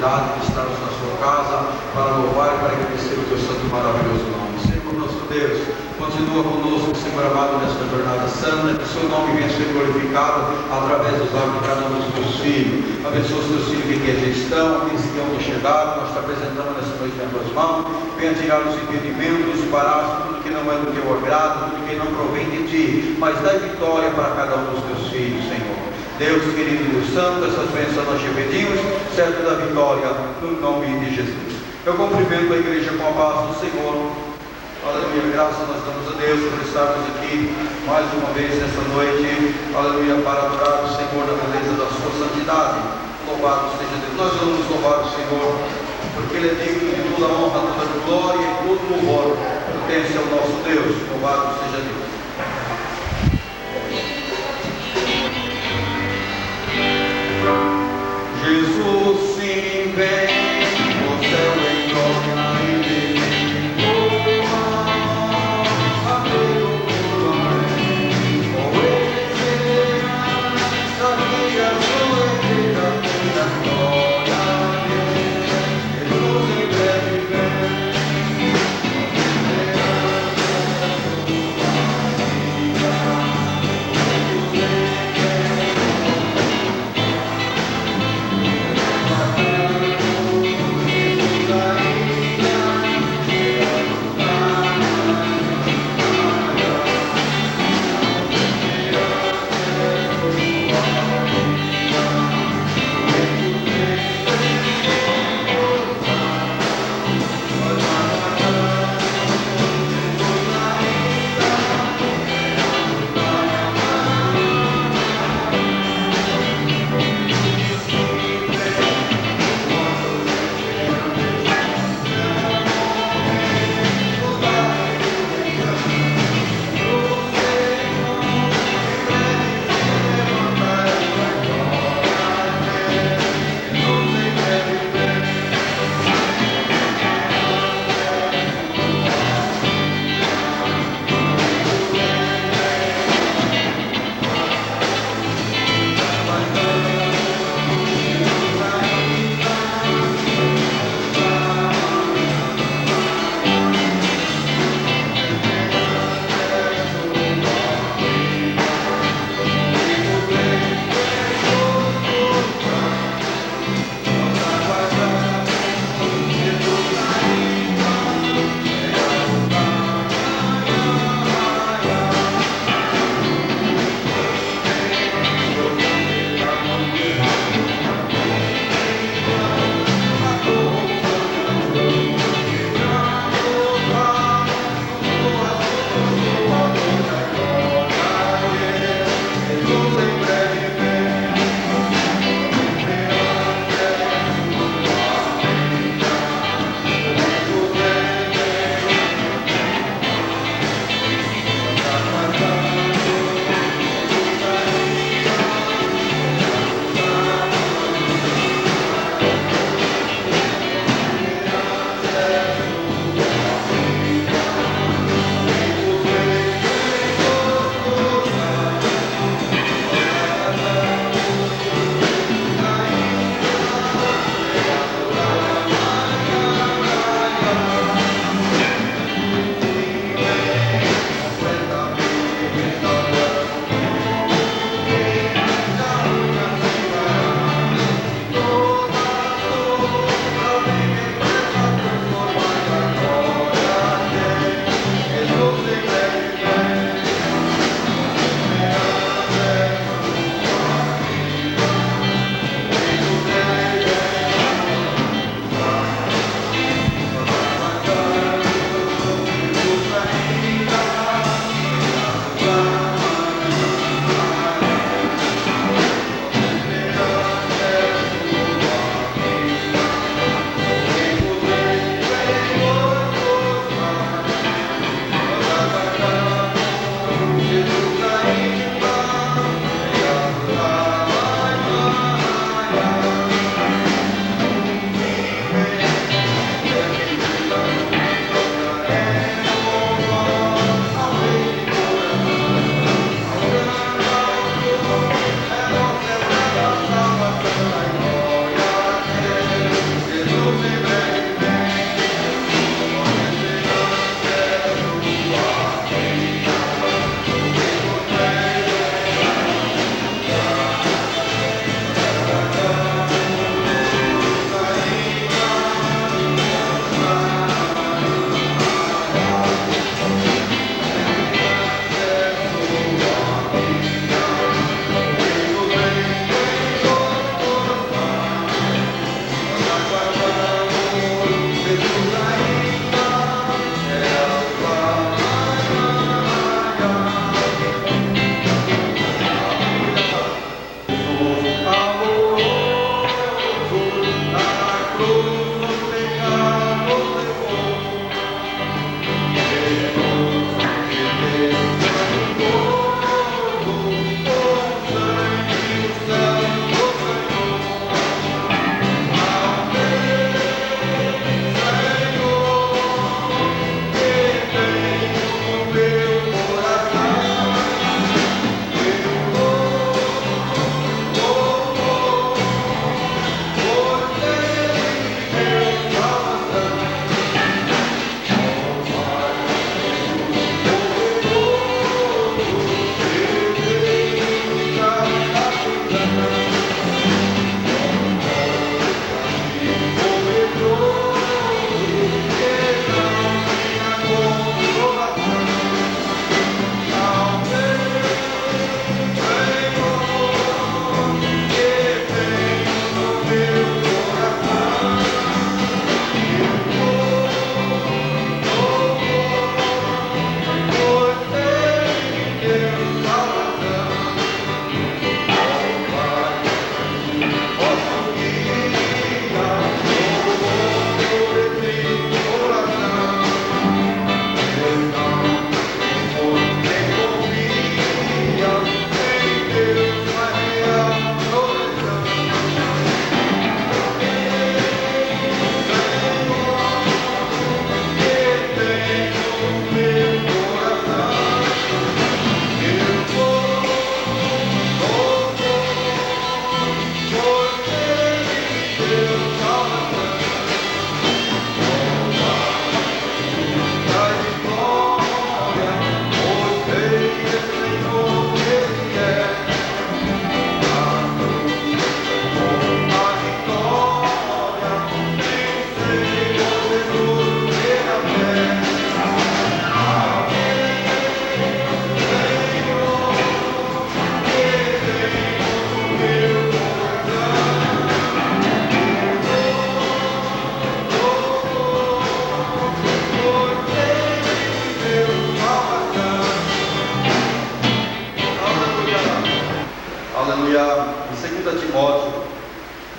oportunidade de estarmos na sua casa para louvar e para agradecer o teu santo e maravilhoso nome. Senhor nosso Deus, continua conosco, Senhor amado, nesta jornada santa, que o seu nome venha ser glorificado através dos lábios de cada um dos teus filhos. Abençoa os teus filhos que aqui já estão, que onde chegaram, nós te apresentamos nessa noite nas tuas mãos. Venha tirar os impedimentos, os embaraços, tudo que não é do teu agrado, tudo que não provém de ti, mas dá vitória para cada um dos teus filhos, Senhor. Deus querido e Deus santo, essas bênçãos nós te pedimos, certo da vitória, no nome de Jesus. Eu cumprimento a igreja com a paz do Senhor. Aleluia, graças nós damos a Deus por estarmos aqui mais uma vez nesta noite, aleluia, para adorar o Senhor na beleza da sua santidade. Louvado seja Deus. Nós vamos louvar o Senhor, porque Ele é digno de toda honra, toda glória e todo louvor. Pertence ao nosso Deus. Louvado seja Deus. Jesus sim vem, o céu em glória e divino amor, amigo do Amém. Oh, Ele será daqui a sua eternidade, glória a Deus, Jesus em breve vem.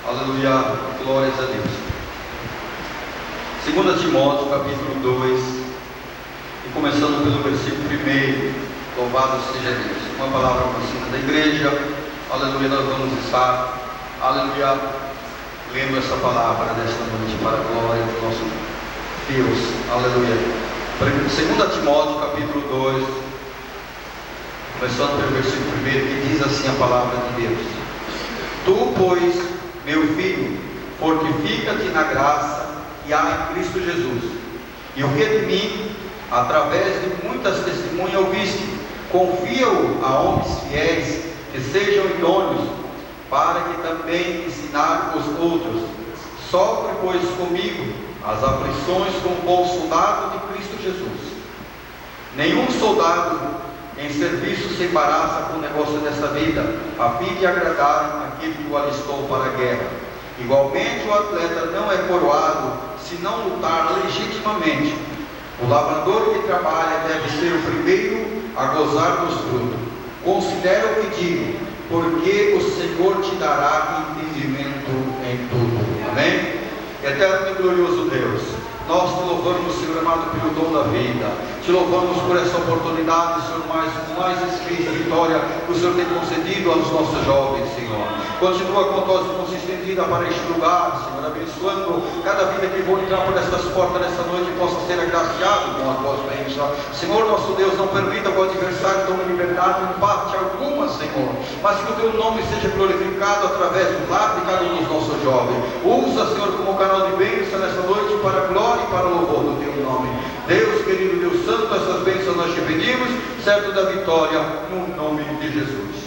Aleluia, glórias a Deus. 2 Timóteo, capítulo 2, e começando pelo versículo 1, louvado seja Deus. Uma palavra para cima da igreja, aleluia, nós vamos estar, aleluia, lendo essa palavra desta noite para a glória do nosso Deus, aleluia. 2 Timóteo, capítulo 2, começando pelo versículo 1, que diz assim a palavra de Deus: Tu, pois, meu filho, fortifica-te na graça que há em Cristo Jesus, e o que de mim, através de muitas testemunhas ouviste, confia-o a homens fiéis, que sejam idôneos, para que também ensinar os outros. Sofre, pois, comigo as aflições como bom soldado de Cristo Jesus. Nenhum soldado em serviço se embaraça com o negócio dessa vida, a fim de agradar aquele que o alistou para a guerra. Igualmente, o atleta não é coroado se não lutar legitimamente. O lavrador que trabalha deve ser o primeiro a gozar dos frutos. Considera o que digo, porque o Senhor te dará entendimento em tudo. Amém? Eterno e glorioso Deus, nós te louvamos, Senhor amado, pelo dom da vida. Te louvamos por essa oportunidade, Senhor, mais escrita vitória que o Senhor tem concedido aos nossos jovens, Senhor. Continua com tua mãos estendida para este lugar, Senhor, abençoando cada vida que vou entrar por estas portas nesta noite e possa ser agraciado com a tua bênção. Senhor, nosso Deus, não permita que o adversário tome liberdade em parte alguma, Senhor, mas que o teu nome seja glorificado através do lar de cada um dos nossos jovens. Usa, Senhor, como canal de bênção nesta noite para a glória e para o louvor do teu nome. Deus querido, Deus santo, essas bênçãos nós te pedimos, certo da vitória, no nome de Jesus.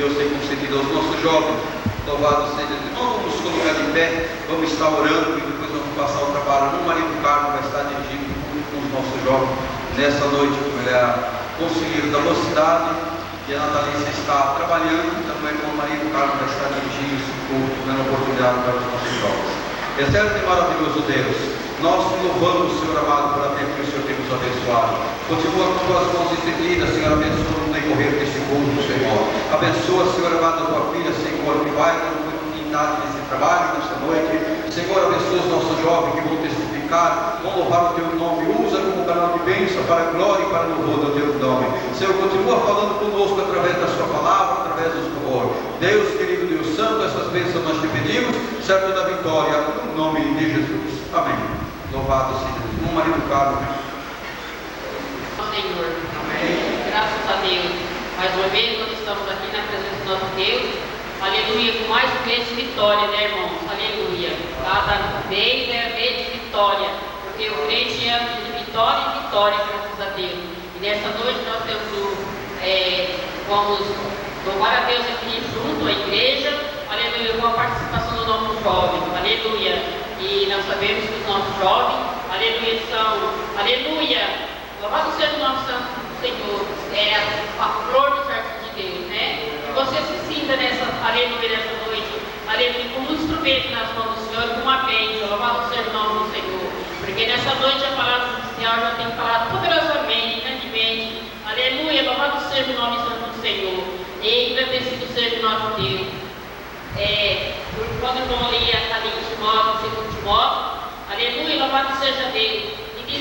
Deus tem concedido aos nossos jovens. Louvado seja Deus. Irmão, vamos nos colocar de pé, vamos estar orando e depois vamos passar o trabalho. O marido Carmo vai estar dirigindo com os nossos jovens nessa noite, como ele é conselheiro da mocidade, e a Natalícia está trabalhando também com o marido Carmo, vai estar dirigindo esse culto, dando oportunidade para os nossos jovens. Eterno e maravilhoso Deus, nós te louvamos, Senhor amado, pela tempo que o Senhor tem nos abençoado. Continua com tuas mãos estendidas, Senhor, abençoa no decorrer desse culto, Senhor. Abençoa, Senhor amado, a tua filha, Senhor, que vai continuidade nesse trabalho, nesta noite. Senhor, abençoa os nossos jovens que vão testificar, vão louvar o teu nome. Usa como canal de bênção para a glória e para o louvor do teu nome. Senhor, continua falando conosco através da sua palavra, através do seu louvor. Deus, querido Deus Santo, essas bênçãos nós te pedimos, certo da vitória, no nome de Jesus. Amém. Louvado seja Deus. Um marido caro. Senhor, amém. Graças a Deus. Mais uma vez, nós estamos aqui na presença do nosso Deus. Aleluia. Com mais um mês de vitória, né, irmãos? Aleluia. Cada vez é mês de vitória. Porque o crente é de vitória em vitória, graças a Deus. E nessa noite nós temos vamos louvar a Deus aqui junto à igreja. Aleluia. Com a participação do nosso jovem. Aleluia. E nós sabemos que os nossos jovens, aleluia, são, aleluia, louvado seja o nome santo do Senhor, é a flor do jardim de Deus, né? Que você se sinta nessa, aleluia, nessa noite, aleluia, como um instrumento nas mãos do Senhor, com uma bênção, louvado seja o nome do Senhor, porque nessa noite a palavra celestial já tem falado poderosamente, grandemente, aleluia, louvado seja o nome santo do Senhor, e agradecido seja o nosso Deus. Quando o irmão lia ali em Timóteo, segundo Timóteo, aleluia, louvado seja Deus, e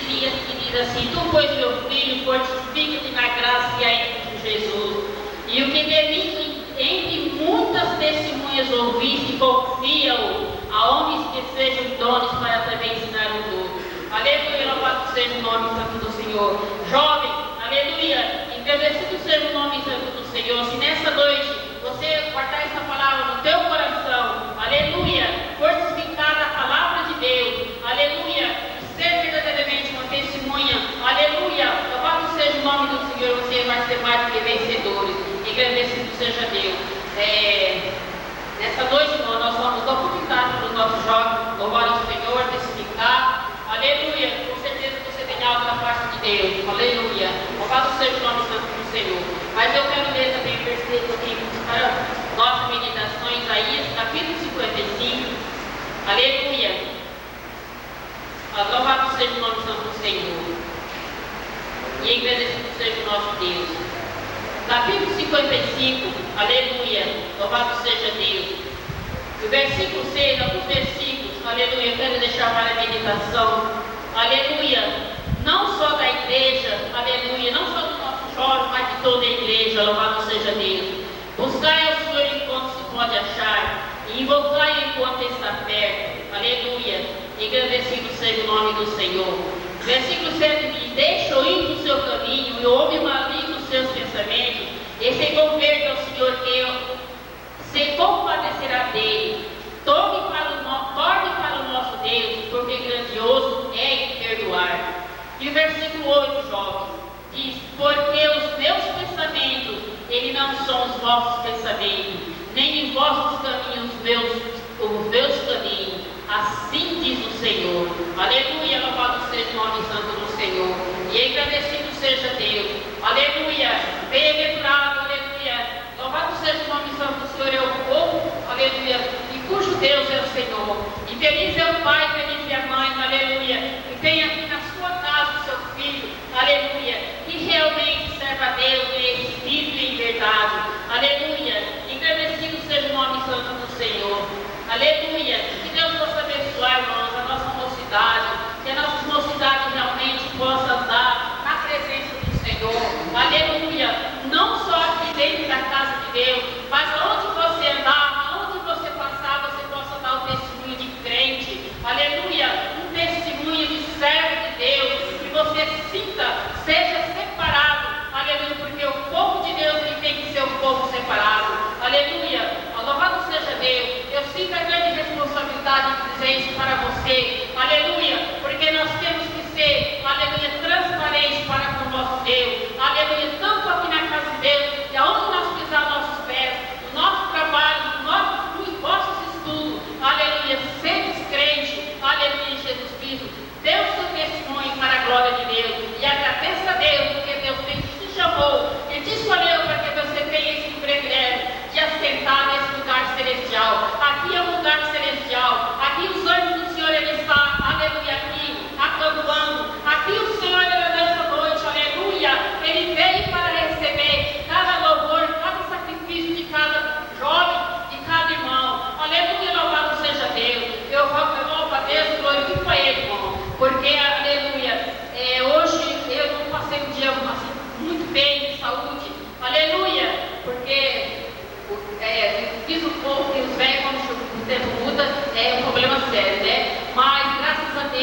diz assim: tu, pois, meu filho, fortifica-te na graça que há em Cristo Jesus, e o que de mim entre muitas testemunhas ouviste, confia-o a homens que sejam idôneos para também ensinar os outros. Aleluia, louvado seja o nome santo do Senhor. Jovem, aleluia, engrandecido seja o nome santo do Senhor. Se nessa noite você guardar essa palavra no teu coração, aleluia, fortificar a palavra de Deus, aleluia, e ser verdadeiramente uma testemunha, aleluia, louvado seja o nome do Senhor, você vai ser mais do que vencedores, e agradecido seja Deus. Nessa noite, irmão, nós vamos dar oportunidade para os nossos jovens louvar o Senhor, testificar, aleluia, com certeza você tem algo da parte de Deus, aleluia, louvado seja o nome santo do Senhor. Mas eu quero ler também o versículo aqui para nossa meditação em Isaías, capítulo 55. Aleluia. Louvado seja o nome santo do Senhor. E agradecido seja o nosso Deus. Capítulo 55. Aleluia. Louvado seja Deus. O versículo 6, alguns versículos. Aleluia. Eu quero deixar para a meditação. Aleluia. Não só da igreja. Aleluia. Não só do nosso jovem, mas de toda a igreja, louvado seja Deus. Buscai ao Senhor enquanto se pode achar, e invocai enquanto está perto, aleluia, e agradecido seja o nome do Senhor. Versículo 7 diz: deixa o ímpio o seu caminho, e o homem maligno os seus pensamentos, e se converta ao Senhor, que se compadecerá dele. Torne para o nosso Deus, porque grandioso é em perdoar. E o versículo 8, jovem, diz: porque os meus pensamentos, eles não são os vossos pensamentos, nem em vossos caminhos os meus caminhos. Assim diz o Senhor. Aleluia, louvado seja o nome santo do Senhor. E agradecido seja Deus. Aleluia, bem-aventurado, aleluia. Louvado seja o nome santo do Senhor, é o povo, aleluia, e cujo Deus é o Senhor. E feliz é o Pai, feliz é a mãe, aleluia, que tem aqui na sua casa o seu filho, aleluia, que realmente serve a Deus em espírito e em verdade, aleluia. E agradecido seja o nome santo do Senhor, aleluia. Que Deus possa abençoar, irmãos, a nossa mocidade, que a nossa mocidade realmente possa andar na presença do Senhor, aleluia. Não só aqui dentro da casa de Deus, mas aonde você andar, aonde você passar, você possa dar o testemunho de crente, aleluia, um testemunho de servo de Deus, que você sinta, seja separado, aleluia, porque o povo de Deus ele tem que ser um povo separado, aleluia. Louvado seja Deus. Eu sinto a grande responsabilidade de dizer isso para você, aleluia, porque nós temos que ser, aleluia, transparentes para com o nosso Deus, aleluia, tanto aqui na casa de Deus, e aonde nós pisar nossos pés,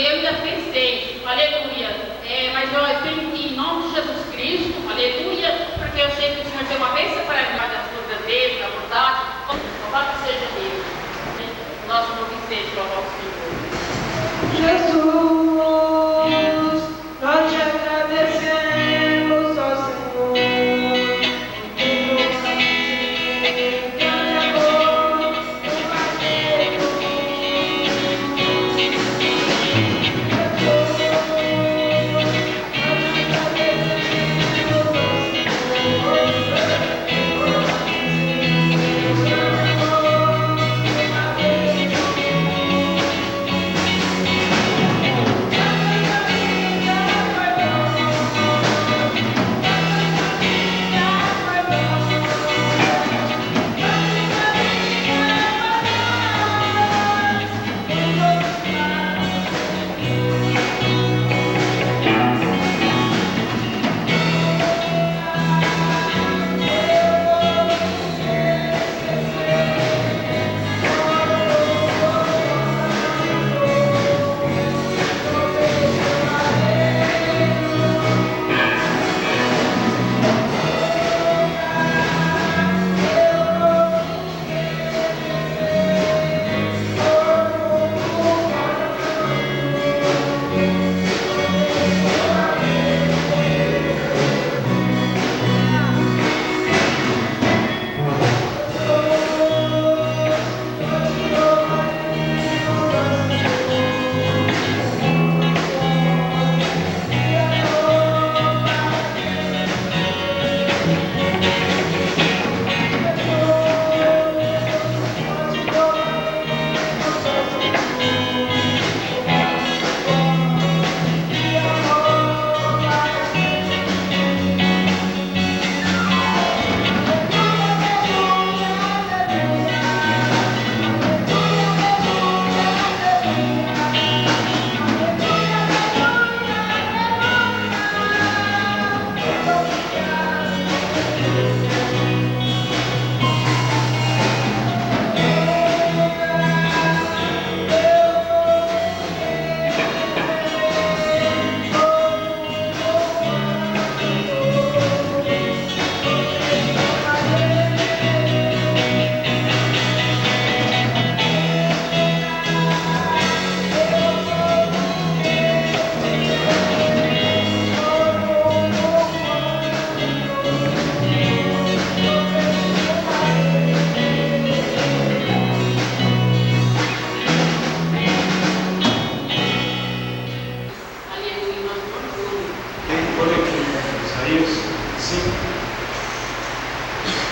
eu ainda pensei, aleluia, mas eu tenho que ir em nome de Jesus Cristo, aleluia, porque eu sei que o Senhor tem uma bênção para mim, da sua grandeza, da bondade, louvado seja Deus, nosso nome seja o nosso Senhor. Jesus, nós te agradecemos, ó Senhor,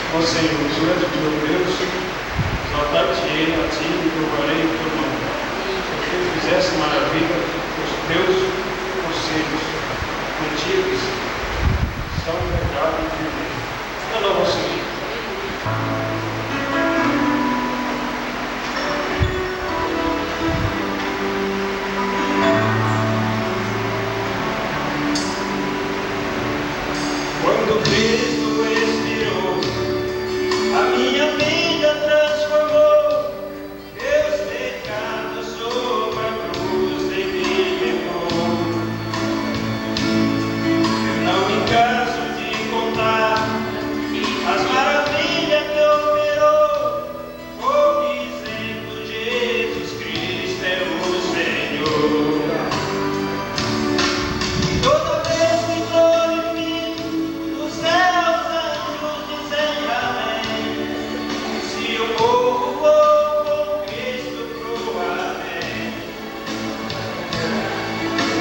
Ó Senhor, tu és o meu Deus, exaltar-te-ei a ti e louvarei o teu nome. Porque fizeste maravilha, os teus conselhos antigos são verdade e firmeza. É novo Senhor. Quando Cristo expirou, a minha vida transformou, meus pecados sobre a cruz de mim levou. Eu não me canso de contar as maravilhas que operou, vou dizendo Jesus Cristo é o Senhor. Toda vez que glorifico, os céus anjos dizem amém. Se eu morro, vou com Cristo pro além.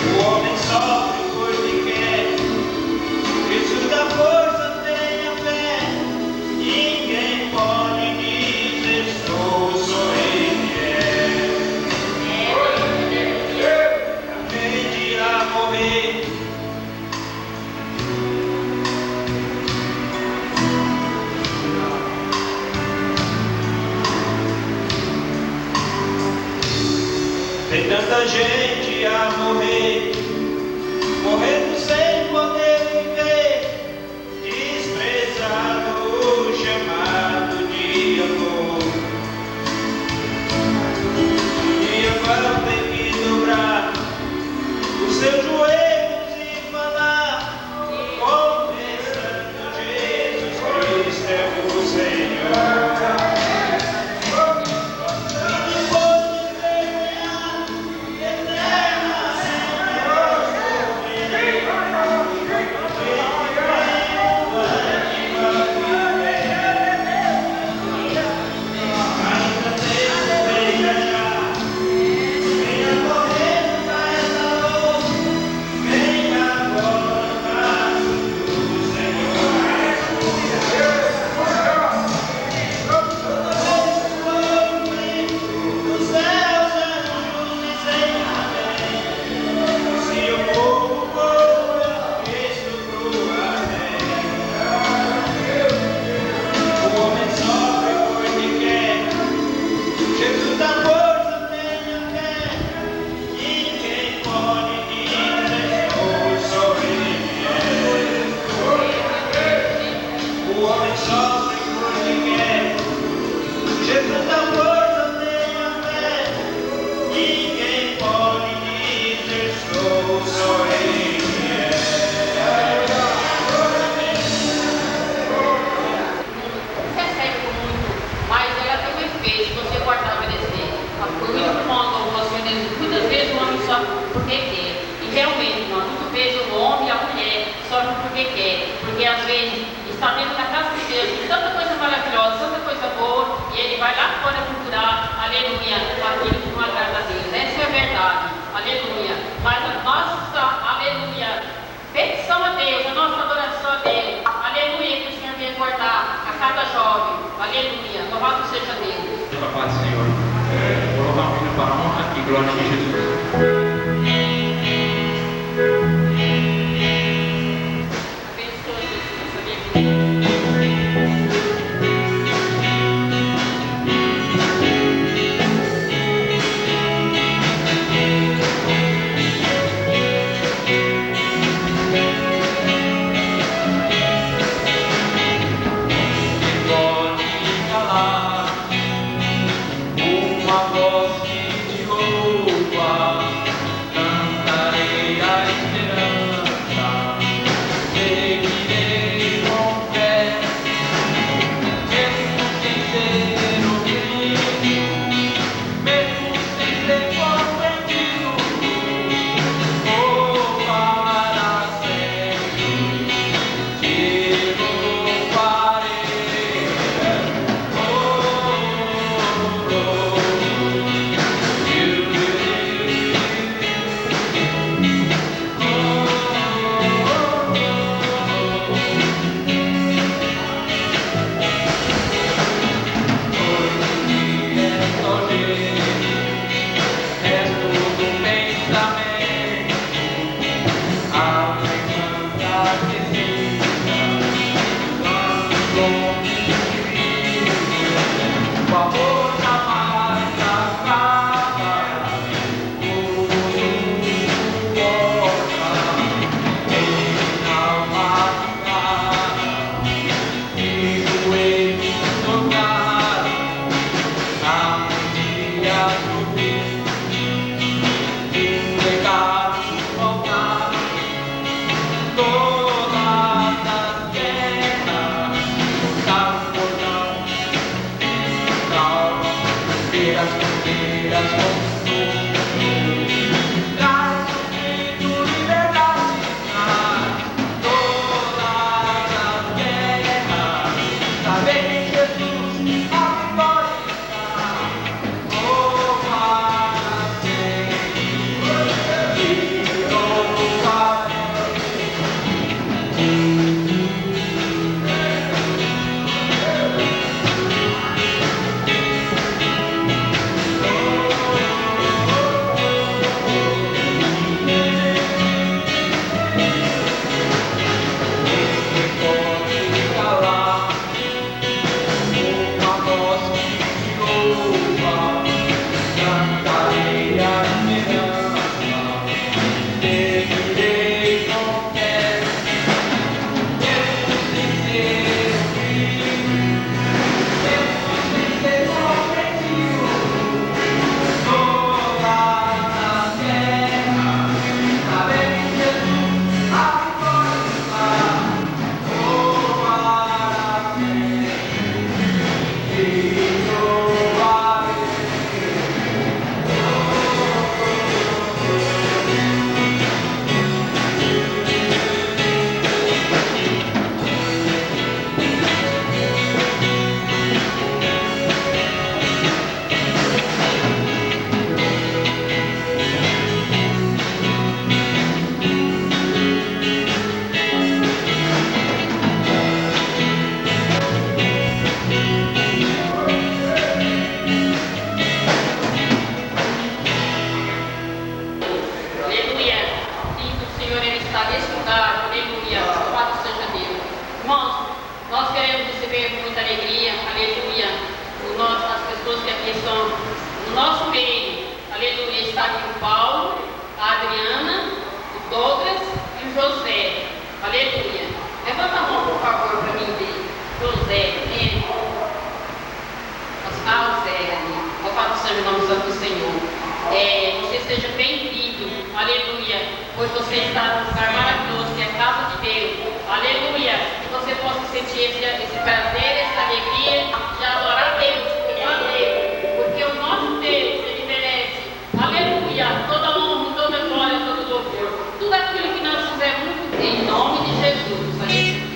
O homem sofre porque quer, Jesus dá força, tenha fé. Ninguém pode dizer sou ele é. Aprende a morrer. Tem tanta gente a morrer, morrendo sem poder viver, desprezado o chamado de amor. Um dia vão ter que dobrar Recebe com muito, mas ela tem um efeito, se você guardar e obedecer. Por muito que o homem muitas vezes o homem sofre porque quer. E realmente, irmão, muitas vezes o homem e a mulher sofrem porque quer. Porque às vezes está dentro da casa de Deus, tanta coisa maravilhosa, tanta coisa boa, e ele vai lá fora procurar, aleluia, aquilo que não agrada a Deus. Essa é a verdade, aleluia. Mas a nossa, aleluia, petição a Deus, a nossa adoração a Deus, aleluia, que o Senhor venha guardar a cada jovem, aleluia, louvado seja Deus. Pela paz do Senhor. Vou louvar o hino para a honra e glória de Jesus. Uma voz que te louva, cantarei a esperança, seguirei com fé, mesmo sem ser ouvido, mesmo sem ser compreendido, vou para sempre, te louvarei. nosso meio, aleluia, está aqui o Paulo, a Adriana, o Douglas e o José, aleluia. Levanta a mão, por favor, para mim ver. José, o Zé, louvado seja o nome santo do Senhor. Você seja bem-vindo, aleluia, pois você está num lugar maravilhoso, que é a casa de Deus. Aleluia! Que você possa sentir esse prazer, essa alegria de adorar a Deus, de louvar a Deus, porque o nosso Deus, Ele merece, aleluia, toda honra, toda glória, todo louvor. Tudo aquilo que nós fizemos em nome de Jesus. Aleluia.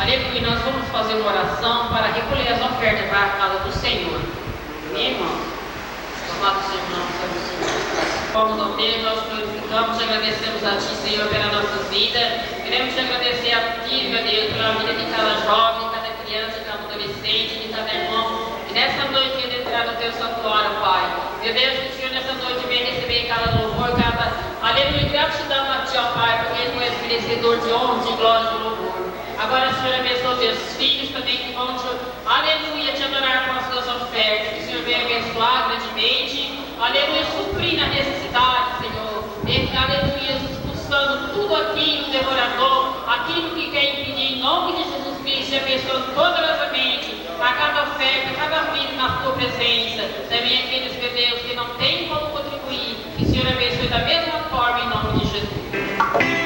Aleluia, nós vamos fazer uma oração para recolher as ofertas para a casa do Senhor. Amém, irmãos? Louvado seja o nome do Senhor. Vamos ao Deus, nós glorificamos, te agradecemos a Ti, Senhor, pela nossa vida. Queremos te agradecer a Ti, meu Deus, pela vida de cada jovem, cada criança, cada adolescente, de cada irmão. E nessa noite ele entrar no Teu santuário, Pai. Meu Deus, que o Senhor nessa noite venha receber cada louvor, cada... Aleluia, gratidão a Ti, ó Pai, porque Ele é merecedor de honra, de glória, de louvor. Agora, Senhor, abençoa os teus filhos também que vão te, aleluia, te adorar com as suas ofertas. Que o Senhor venha abençoar grandemente, aleluia, suprir na necessidade, Senhor. Aleluia, expulsando tudo aquilo, devorador, aquilo que quer impedir, em nome de Jesus Cristo, e abençoando poderosamente a cada oferta, a cada vida na tua presença. Também aqueles, meu Deus, que não têm como contribuir, que o Senhor abençoe da mesma forma, em nome de Jesus.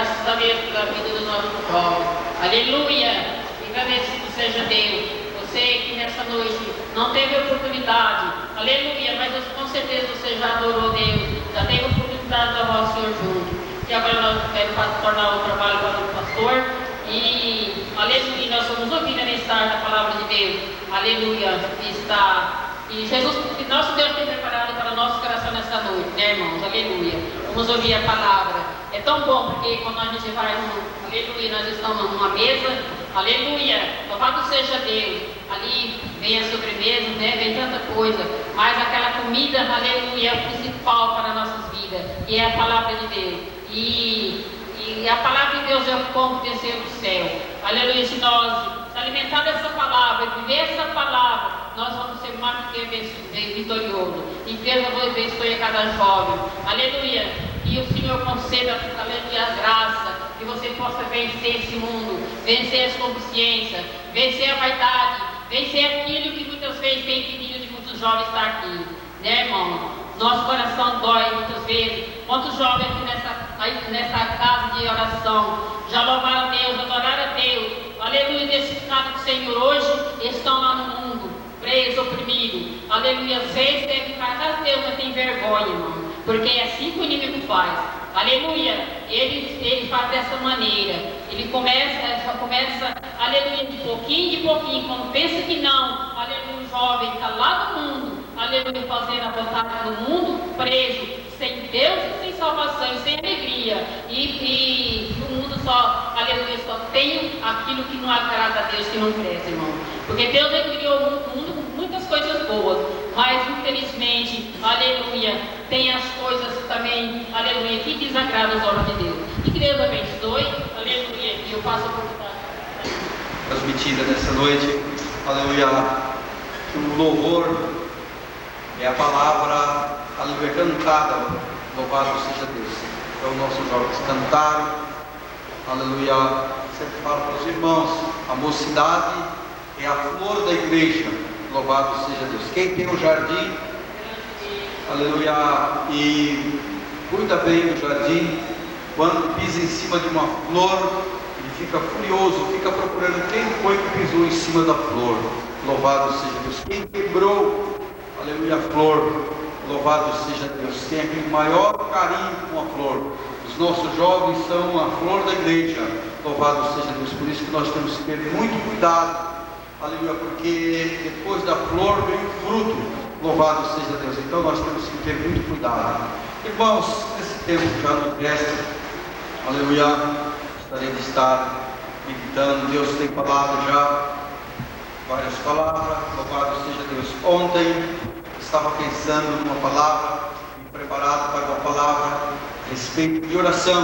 Graças a Deus pela vida do nosso jovem. Aleluia. Agradecido seja Deus. Você que nessa noite não teve oportunidade, aleluia, mas com certeza você já adorou Deus, já teve oportunidade de adorar o Senhor junto. E agora nós queremos tornar o trabalho para o pastor. E aleluia, nós vamos ouvir a mensagem da palavra de Deus. Aleluia. E Jesus, que nosso Deus tem preparado para o nosso coração nessa noite, né, irmãos? Aleluia. Vamos ouvir a palavra. É tão bom porque quando a gente vai aleluia, nós estamos numa mesa, aleluia, louvado seja Deus. Ali vem a sobremesa, né? Vem tanta coisa, mas aquela comida, aleluia, é o principal para nossas vidas, e é a palavra de Deus. E a palavra de Deus é o pão que desceu do céu. Aleluia, se nós alimentar dessa palavra, viver essa palavra, nós vamos ser mais do que vitoriosos. E Deus abençoe a cada jovem. Aleluia. E o Senhor conceda, aleluia, a graça, que você possa vencer esse mundo, vencer as consciências, vencer a vaidade, vencer aquilo que muitas vezes tem impedido de muitos jovens estar aqui. Né, irmão? Nosso coração dói muitas vezes. Quantos jovens aqui nessa casa de oração já louvaram a Deus, adoraram a Deus, aleluia, testificaram do Senhor, hoje estão lá no mundo, presos, oprimidos, aleluia, às vezes tem que ficar, Deus, mas tem vergonha, irmão, porque é assim que o inimigo faz, aleluia, ele faz dessa maneira, ele começa, aleluia, de pouquinho, quando pensa que não, aleluia, o jovem está lá no mundo, aleluia, fazendo a vontade do mundo, preso, sem Deus e sem salvação, e sem alegria, e o mundo só, aleluia, só tem aquilo que não agrada a Deus, que não cresce, irmão, porque Deus criou o mundo com muitas coisas boas, mas infelizmente, aleluia, tem as coisas também, aleluia, que desagradam os olhos de Deus, e que Deus abençoe, aleluia, e eu passo a oportunidade transmitida nessa noite, aleluia, que o louvor é a palavra, aleluia, cantada, louvado seja Deus. Então, nossos jovens cantaram, aleluia, sempre falo para os irmãos, a mocidade é a flor da igreja, louvado seja Deus. Quem tem um jardim, aleluia, e cuida bem do jardim, quando pisa em cima de uma flor, ele fica furioso, fica procurando quem foi que pisou em cima da flor, louvado seja Deus. Quem quebrou, aleluia, a flor, louvado seja Deus, tem aquele maior carinho com a flor. Os nossos jovens são a flor da igreja, louvado seja Deus. Por isso que nós temos que ter muito cuidado, aleluia, porque depois da flor vem o fruto, louvado seja Deus. Então nós temos que ter muito cuidado. Irmãos, esse tempo já não resta, aleluia, gostaria de estar meditando. Deus tem falado já várias palavras, louvado seja Deus. Ontem estava pensando numa palavra, me preparado para uma palavra a respeito de oração,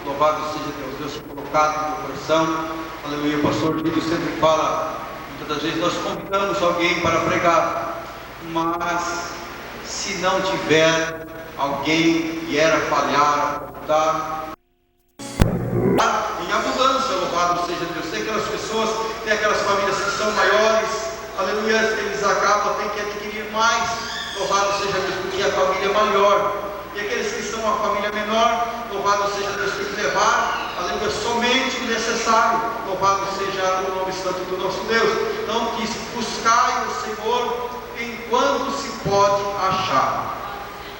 louvado seja Deus. Deus tem colocado no meu coração, aleluia. O pastor Guido sempre fala, muitas das vezes nós convidamos alguém para pregar, mas se não tiver alguém que era falhar, voltar em abundância, louvado seja Deus. Tem aquelas pessoas, tem aquelas famílias que são maiores, aleluia, eles acabam, tem que adquirir mais, louvado seja Deus, porque a família é maior. E aqueles que são uma família menor, louvado seja Deus, tem que levar, aleluia, somente o necessário, louvado seja o nome santo do nosso Deus. Então diz, buscai o Senhor enquanto se pode achar,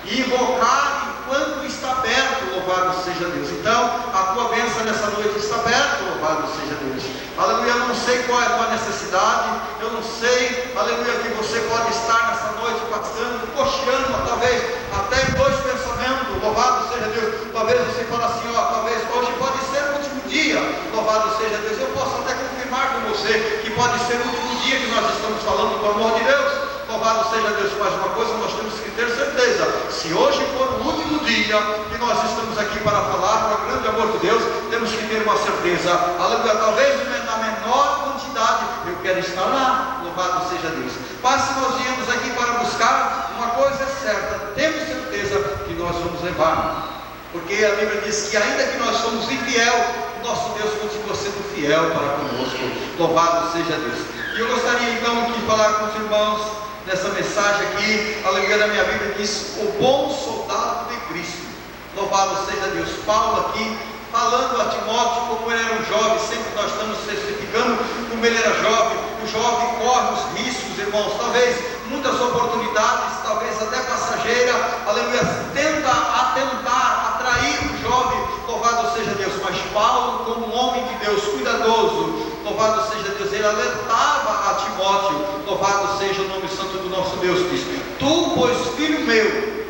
e invocar enquanto está aberto, louvado seja Deus. Então, a tua bênção nessa noite está aberta, louvado seja Deus. Aleluia, eu não sei qual é a tua necessidade, eu não sei, aleluia, que você pode estar nessa noite passando, cocheando, talvez até em dois pensamentos, louvado seja Deus. Talvez você fale assim, ó, talvez hoje pode ser o último dia, louvado seja Deus. Eu posso até confirmar com você que pode ser o último dia que nós estamos falando do amor de Deus. Louvado seja Deus. Mas uma coisa nós temos que ter certeza, se hoje for o último dia que nós estamos aqui para falar com o grande amor de Deus, temos que ter uma certeza, aleluia, talvez na menor quantidade, eu quero estar lá, louvado seja Deus. Mas se nós viemos aqui para buscar, uma coisa é certa, temos certeza que nós vamos levar, porque a Bíblia diz que ainda que nós somos infiel, nosso Deus continua sendo fiel para conosco, louvado seja Deus. E eu gostaria então de falar com os irmãos nessa mensagem aqui, aleluia, na minha Bíblia diz, o bom soldado de Cristo, louvado seja Deus. Paulo aqui falando a Timóteo como ele era um jovem, sempre nós estamos testificando como ele era jovem. O jovem corre os riscos, irmãos, talvez muitas oportunidades, talvez até passageira, aleluia, tenta atentar, atrair o jovem, louvado seja Deus. Mas Paulo, como um homem de Deus, cuidadoso, louvado seja Deus, ele alertava a Timóteo, louvado seja o nome santo do nosso Deus, diz: tu, pois, filho meu,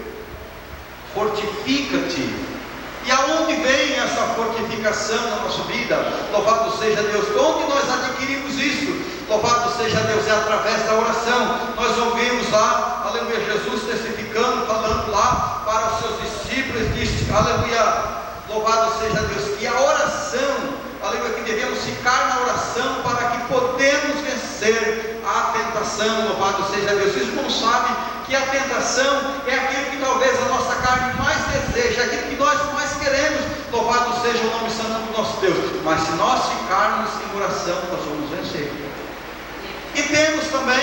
fortifica-te. E aonde vem essa fortificação na nossa vida? Louvado seja Deus. Onde nós adquirimos isso? Louvado seja Deus, é através da oração. Nós ouvimos lá, aleluia, Jesus testificando, falando lá para os seus discípulos, disse, aleluia, louvado seja Deus, que a oração, aleluia, que devemos ficar na oração para que podemos vencer a tentação. Louvado seja Deus. Vocês não sabem que a tentação é aquilo que talvez a nossa carne mais deseja, aquilo que nós mais queremos. Louvado seja o nome santo do nosso Deus. Mas se nós ficarmos em oração, nós vamos vencer. E temos também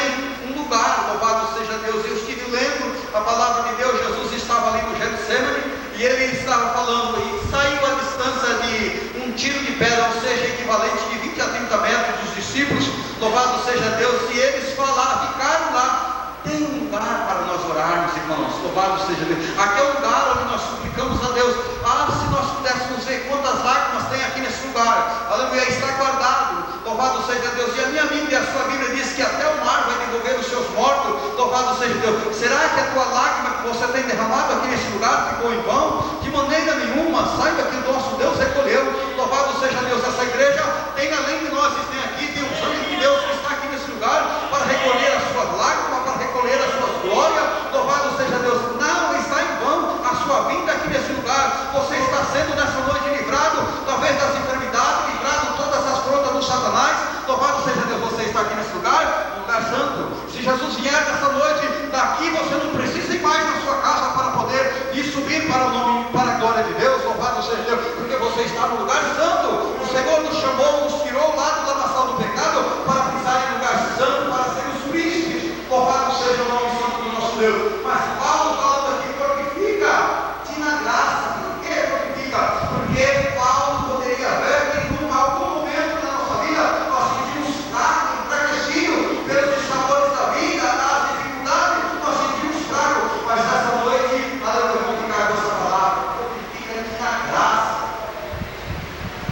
um lugar, louvado seja Deus. Eu estive lendo a palavra de Deus. Jesus estava ali no Getsemane e ele estava falando, e saiu a distância de um tiro de pedra, ou seja, equivalente de 20 a 30 metros dos discípulos, louvado seja Deus, e eles falaram, ficaram lá. Tem um lugar para nós orarmos, irmãos, louvado seja Deus. Aqui é o lugar onde nós suplicamos a Deus. Se nós pudéssemos ver quantas lágrimas tem aqui nesse lugar, aleluia, está guardado, louvado seja Deus. E a minha Bíblia, a sua Bíblia diz que até o mar vai devolver os seus mortos, louvado seja Deus. Será que a tua lágrima que você tem derramado aqui nesse lugar ficou em vão? De maneira nenhuma. Saiba que o nosso Deus recolheu, louvado seja Deus. Essa igreja tem, além de nós, tem aqui, tem um anjo de Deus que está aqui nesse lugar para recolher as suas lágrimas, para recolher as suas glórias, louvado seja Deus. Não está em vão a sua vinda aqui nesse lugar. Você está sendo nessa noite livrado, talvez das enfermidades, livrado de todas as frontas do Satanás, louvado seja Deus. Você está aqui nesse lugar, um lugar santo. Se Jesus vier nessa noite, daqui você não precisa ir mais na sua casa para poder ir subir para o nome, para a glória de Deus, louvado seja Deus, porque você está no lugar santo. O Senhor nos chamou, nos tirou lá do lamaçal do pecado para pisar em lugar santo, para sermos príncipes, louvado seja o nome santo do nosso Deus. Mas Paulo falando aqui, fortifica-te na graça. Por que fortifica? Porque Paulo poderia ver que em algum momento da nossa vida nós sentimos fraco, enfraquecido pelos sabores da vida, das dificuldades, nós sentimos fraco. Mas nessa noite, aleluia, vamos ficar com essa palavra: fortifica-te na graça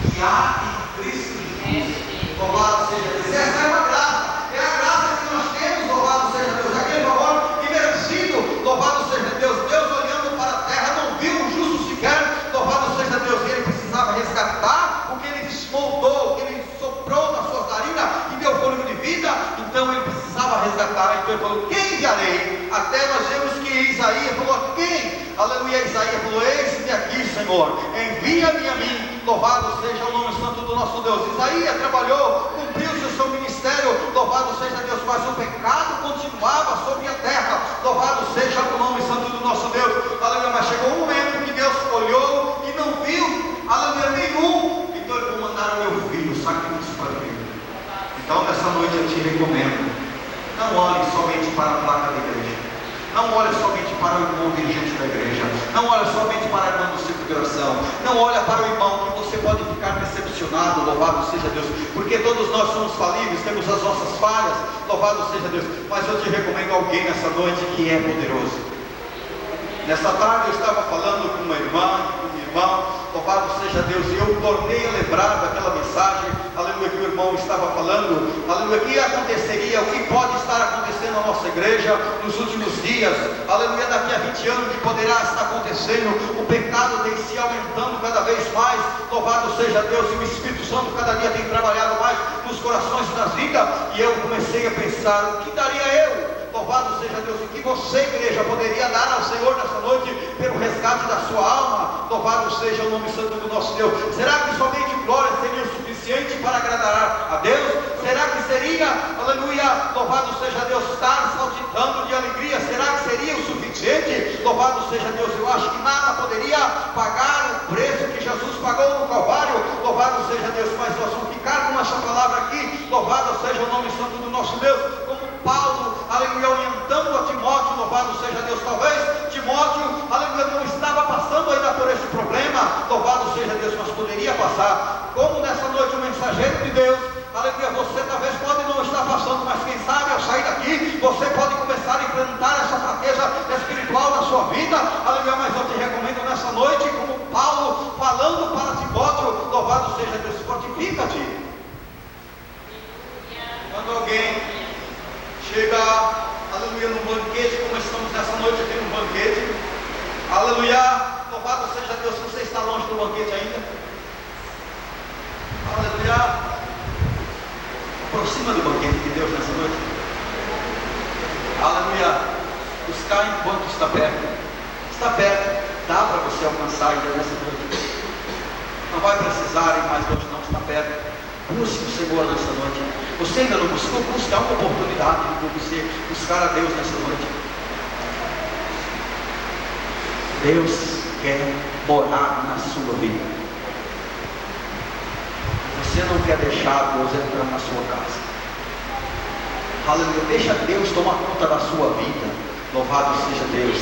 que há em Cristo Jesus. Louvado seja Deus. Essa é uma graça. É a graça que nós temos, louvado seja Deus. Aquele favor imerecido, louvado seja Deus. Deus olhando para a terra não viu um justo sequer, louvado seja Deus. E ele precisava resgatar o que ele moldou, o que ele soprou nas suas narinas e deu fôlego de vida. Então ele precisava resgatar. Então ele falou: quem enviarei? Até nós vemos que Isaías falou: quem? Aleluia. Isaías falou: eis-me aqui, Senhor, envia-me a mim. Louvado seja o nome santo do nosso Deus. Isaías trabalhou, cumpriu o seu ministério, louvado seja Deus, mas o pecado continuava sobre a terra, louvado seja o nome santo do nosso Deus, aleluia. Mas chegou um momento que Deus olhou e não viu, aleluia, nenhum. Então ele vou mandar o meu filho, sacrifício para mim. Então nessa noite eu te recomendo, não olhe somente para a placa da igreja, não olhe somente para o irmão dirigente da igreja, não olhe somente para a irmã do círculo de oração, não olhe para o irmão que você pode ficar decepcionado, louvado seja Deus, porque todos nós somos falíveis, temos as nossas falhas, louvado seja Deus. Mas eu te recomendo alguém nessa noite que é poderoso. Nessa tarde eu estava falando com uma irmã, com um irmão, louvado seja Deus, e eu tornei a lembrar daquela mensagem, aleluia, que o irmão estava falando, aleluia, o que aconteceria, o que pode estar acontecendo na nossa igreja nos últimos dias, aleluia, daqui a 20 anos que poderá estar acontecendo, o pecado tem se aumentando cada vez mais, louvado seja Deus, e o Espírito Santo cada dia tem trabalhado mais nos corações e nas vidas, e eu comecei a pensar: o que daria eu? Louvado seja Deus, o que você, igreja, poderia dar ao Senhor nessa noite pelo resgate da sua alma? Louvado seja o nome santo do nosso Deus. Será que somente glória seria o suficiente para agradar a Deus? Será que seria, aleluia, louvado seja Deus, estar saltitando de alegria? Será que seria o suficiente? Louvado seja Deus. Eu acho que nada poderia pagar o preço que Jesus pagou no Calvário. Louvado seja Deus. Mas nós vamos ficar com essa palavra aqui. Louvado seja o nome santo do nosso Deus. Como Paulo, aleluia, orientando a Timóteo, louvado seja Deus. Talvez Timóteo, aleluia, não estava passando ainda por esse problema, louvado seja Deus, mas poderia passar. Como nessa noite o mensageiro de Deus, aleluia, você talvez pode não estar passando, mas quem sabe ao sair daqui, você pode começar a enfrentar essa fraqueza espiritual na sua vida, aleluia. Mas eu te recomendo nessa noite, como Paulo falando para Timóteo, louvado seja Deus, fortifica-te. Quando alguém chega, aleluia, no banquete, como estamos nessa noite aqui no banquete, aleluia, louvado seja Deus. Você está longe do banquete ainda? Aleluia, aproxima do banquete de Deus nessa noite. Aleluia, buscar enquanto está perto. Está perto, dá para você alcançar ainda nessa noite. Não vai precisar ir mais longe, não, está perto. Busque o Senhor nessa noite. Você ainda não buscou? Busque uma oportunidade de você buscar a Deus nessa noite. Deus quer morar na sua vida. Você não quer deixar Deus entrar na sua casa. Aleluia. Deixa Deus tomar conta da sua vida. Louvado seja Deus.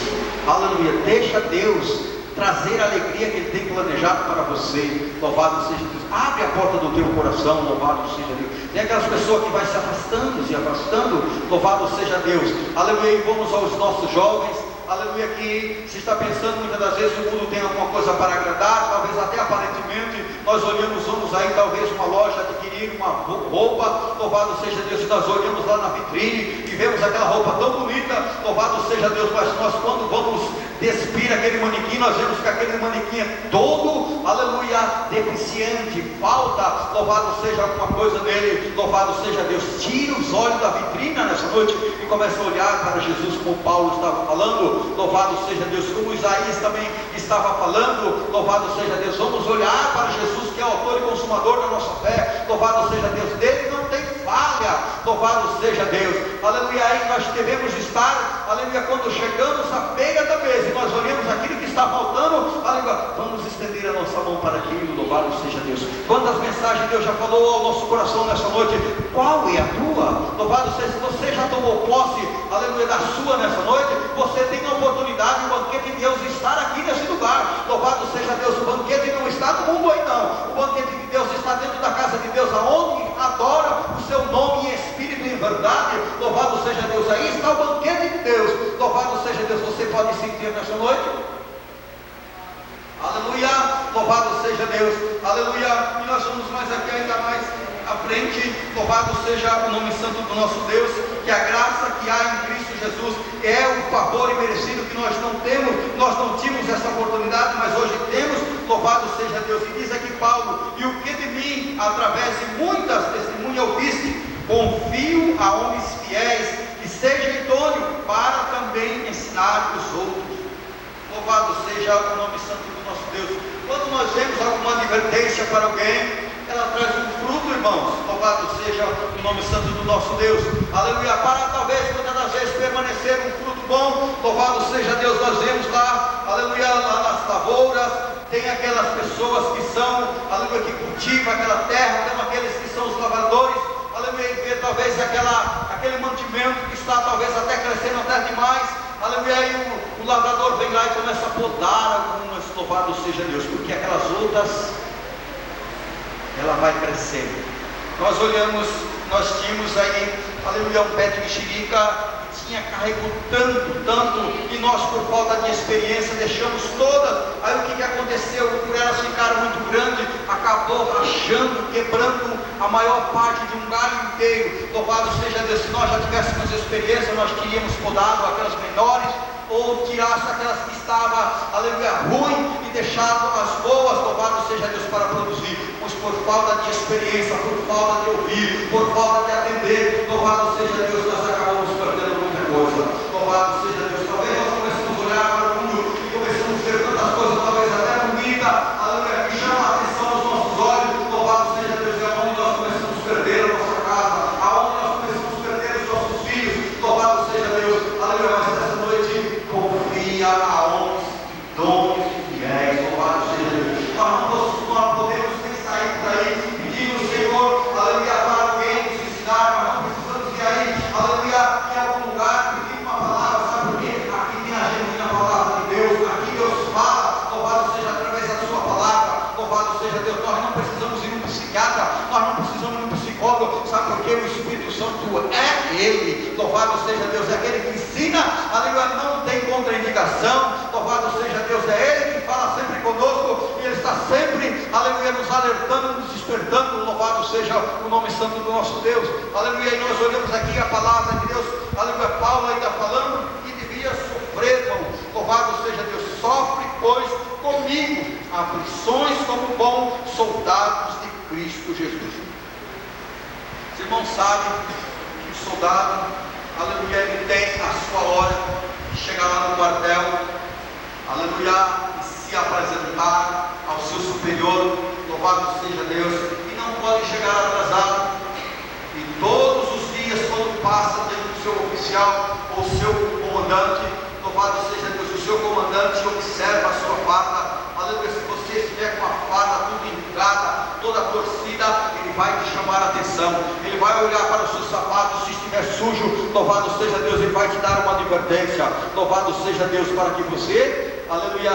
Aleluia. Deixa Deus trazer a alegria que Ele tem planejado para você. Louvado seja Deus. Abre a porta do teu coração. Louvado seja Deus. Tem aquelas pessoas que vai se afastando. Louvado seja Deus. Aleluia. E vamos aos nossos jovens. Aleluia, que se está pensando muitas das vezes o mundo tem alguma coisa para agradar, talvez até aparentemente, nós vamos aí talvez uma loja adquirir uma roupa, louvado seja Deus, e nós olhamos lá na vitrine e vemos aquela roupa tão bonita, louvado seja Deus, mas nós quando vamos despir aquele manequim, nós vemos que aquele manequim é todo, aleluia, deficiente, falta, louvado seja alguma coisa nele, louvado seja Deus. Tira os olhos da vitrine nessa noite e começa a olhar para Jesus, como Paulo estava falando. Louvado seja Deus, como Isaías também estava falando, louvado seja Deus. Vamos olhar para Jesus, que é o autor e consumador da nossa fé, louvado seja Deus. Dele não tem falha, louvado seja Deus, aleluia. Aí nós devemos estar, aleluia, quando chegamos à feira da mesa e nós olhamos aquilo que está faltando, aleluia, vamos estender a nossa mão para aquilo, louvado seja Deus. Quantas mensagens Deus já falou ao nosso coração nessa noite? Qual é a tua? Louvado seja, se você já tomou posse, aleluia, da sua nessa noite, você tem a oportunidade, o banquete de Deus estar aqui nesse lugar. Louvado seja Deus. O banquete não está no mundo aí não. O banquete de Deus está dentro da casa de Deus, aonde adora o seu nome em espírito e em verdade. Louvado seja Deus. Aí está o banquete de Deus. Louvado seja Deus. Você pode sentir nessa noite? Aleluia. Louvado seja Deus. Aleluia. E nós vamos mais aqui ainda mais à frente. Louvado seja o nome santo do nosso Deus. Que a graça que há em Cristo Jesus é o favor imerecido que nós não temos. Nós não tínhamos essa oportunidade, mas hoje temos. Louvado seja Deus. E diz aqui Paulo: e o que de mim, através de muitas testemunhas ouviste, confio a homens fiéis, que seja idôneo para também ensinar os outros. Louvado seja o nome santo do nosso Deus. Quando nós vemos alguma advertência para alguém, ela traz um fruto, irmãos. Louvado seja o nome santo do nosso Deus. Aleluia. Para talvez muitas das vezes permanecer um fruto bom, louvado seja Deus. Nós vemos lá, aleluia, lá nas lavouras, tem aquelas pessoas que são, aleluia, que cultivam aquela terra, tem aqueles que são os lavradores, aleluia, e vê talvez aquele mantimento que está talvez até crescendo até demais, aleluia, e o lavrador vem lá e começa a podar algumas, louvado seja Deus, porque aquelas outras, ela vai crescendo. Nós olhamos, nós tínhamos aí, aleluia, um pé de mexerica que tinha carregou tanto, e nós por falta de experiência deixamos todas. Aí o que aconteceu? Por elas ficaram muito grandes, acabou rachando, quebrando a maior parte de um galho inteiro. Louvado seja Deus. Se nós já tivéssemos experiência, nós teríamos podado aquelas menores, ou tirasse aquelas que estavam, aleluia, ruim, e deixado as boas, louvado seja Deus, para produzir. Pois por falta de experiência, por falta de ouvir, por falta de atender, louvado seja Deus, nós acabamos perdendo muita coisa. Louvado seja Deus. Talvez nós comecemos a olhar para o mundo e começamos a ver tantas coisas, talvez até bonita, aleluia, que chama a atenção dos nossos olhos. Louvado seja Deus. É onde nós começamos a perder a nossa casa, aonde nós começamos a perder os nossos filhos. Louvado seja Deus, aleluia. Mas nessa noite, confia a homens idôneos e fiéis. Louvado seja Deus. Nós podemos nem sair por aí pedindo o Senhor, aleluia, para alguém nos ensinar, mas nós precisamos ir aí, aleluia. substituto, é Ele. Louvado seja Deus, é aquele que ensina, aleluia, não tem contraindicação. Louvado seja Deus, é Ele que fala sempre conosco, e Ele está sempre, aleluia, nos alertando, nos despertando. Louvado seja o nome santo do nosso Deus, aleluia. E nós olhamos aqui a palavra de Deus, aleluia, Paulo ainda falando que devia sofrer, irmão. Louvado seja Deus, sofre, pois, comigo aflições como bons soldados de Cristo Jesus. Os irmãos sabem que o soldado, aleluia, ele tem a sua hora de chegar lá no quartel, aleluia, e se apresentar ao seu superior. Louvado seja Deus, e não pode chegar atrasado. E todos os dias, quando passa diante do seu oficial ou seu comandante, louvado seja Deus, o seu comandante observa a sua farda. Aleluia, se você estiver com a farda tudo entrada, toda torcida, ele vai te chamar a atenção. Ele vai olhar para os seus sapatos, se estiver sujo, louvado seja Deus, ele vai te dar uma advertência. Louvado seja Deus, para que você, aleluia,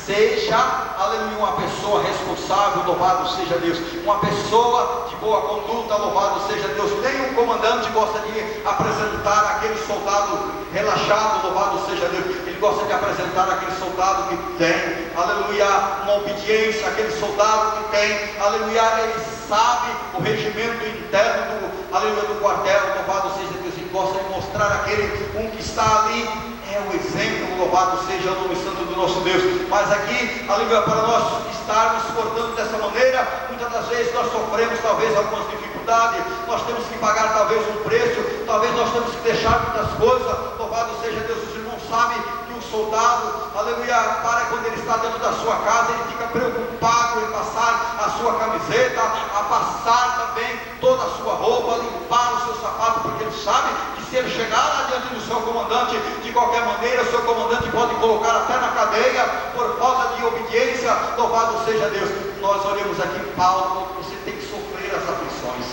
seja, aleluia, uma pessoa responsável. Louvado seja Deus, uma pessoa de boa conduta. Louvado seja Deus. Tem um comandante que gosta de apresentar aquele soldado relaxado. Louvado seja Deus, ele gosta de apresentar aquele soldado que tem, aleluia, uma obediência, aquele soldado que tem, aleluia, ele sabe o regimento interno do, aleluia, do quartel. Louvado seja Deus, ele gosta de mostrar aquele que está ali. É o exemplo, louvado seja o nome santo do nosso Deus. Mas aqui, aleluia, para nós estarmos portando dessa maneira, muitas das vezes nós sofremos talvez algumas dificuldades, nós temos que pagar talvez um preço, talvez nós temos que deixar muitas coisas. Louvado seja Deus. Os irmãos sabem que um soldado, aleluia, para quando ele está dentro da sua casa, ele fica preocupado em passar a sua camiseta, a passar também toda a sua roupa, limpar o seu sapato, porque ele sabe que se ele chegar lá diante do seu comandante, de qualquer maneira, o seu comandante pode colocar até na cadeia por falta de obediência. Louvado seja Deus. Nós olhamos aqui, Paulo, você tem que sofrer as aflições.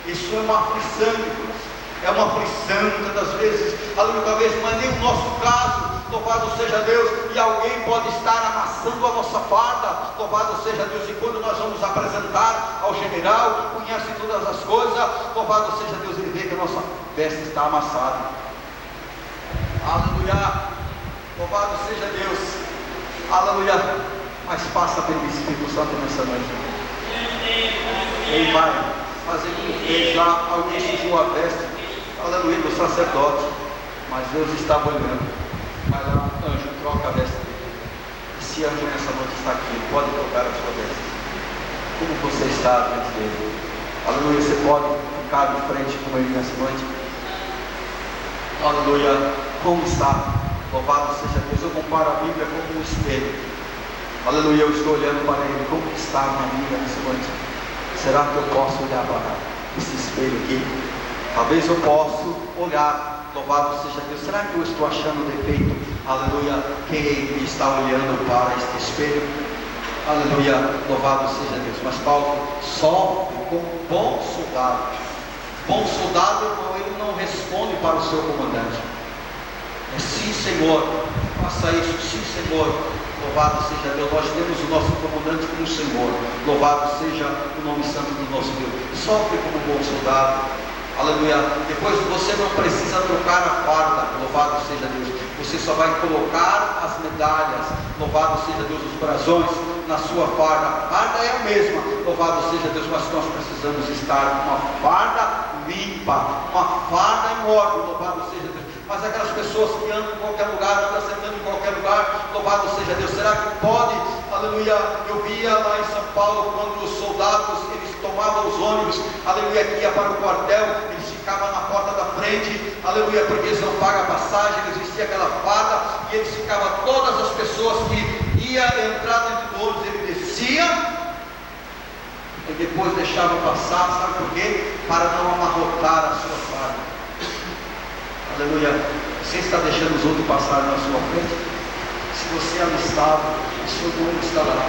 Isso é uma aflição, irmãos. É uma aflição, muitas das vezes, aleluia, talvez, mas nem o nosso caso. Louvado seja Deus, e alguém pode estar amassando a nossa farda. Louvado seja Deus, e quando nós vamos apresentar ao general, conhece todas as coisas, louvado seja Deus, ele vê que a nossa veste está amassada. Aleluia, louvado seja Deus, aleluia. Mas passa pelo Espírito Santo nessa noite. Ele vai fazer com que já alguém sujou a veste, aleluia, do sacerdote, mas Deus estava olhando. Vai lá, anjo, troca a veste dele. Esse anjo nessa noite está aqui, ele pode trocar a sua veste. Como você está diante dele? Aleluia, você pode ficar de frente com ele nessa noite? Aleluia, como está? Louvado seja Deus. Eu comparo a Bíblia como um espelho. Aleluia, eu estou olhando para ele. Como está a minha vida nessa noite? Será que eu posso olhar para esse espelho aqui? Talvez eu possa olhar. Louvado seja Deus. Será que eu estou achando defeito? Aleluia. Quem está olhando para este espelho? Aleluia. Louvado seja Deus. Mas Paulo sofre como bom soldado. Bom soldado, irmão, ele não responde para o seu comandante. É sim, Senhor. Faça isso. Sim, Senhor. Louvado seja Deus. Nós temos o nosso comandante como Senhor. Louvado seja o nome santo do nosso Deus. Sofre como bom soldado. Aleluia. Depois você não precisa trocar a farda. Louvado seja Deus. Você só vai colocar as medalhas. Louvado seja Deus, os brasões na sua farda. A farda é a mesma. Louvado seja Deus. Mas nós precisamos estar com uma farda limpa, uma farda em ordem. Louvado seja Deus. Mas aquelas pessoas que andam em qualquer lugar, estão sentando em qualquer lugar, louvado seja Deus. Será que pode? Aleluia. Eu via lá em São Paulo, quando os soldados, eles tomavam os ônibus, aleluia, que ia para o quartel, eles ficavam na porta da frente, aleluia, porque eles não pagam a passagem, eles vestiam aquela farda, e eles ficavam, todas as pessoas que iam entrar dentro do ônibus, ele descia, e depois deixava passar, sabe por quê? Para não amarrotar a sua farda. Aleluia. Você está deixando os outros passarem na sua frente? Se você é alistado, o seu nome está lá.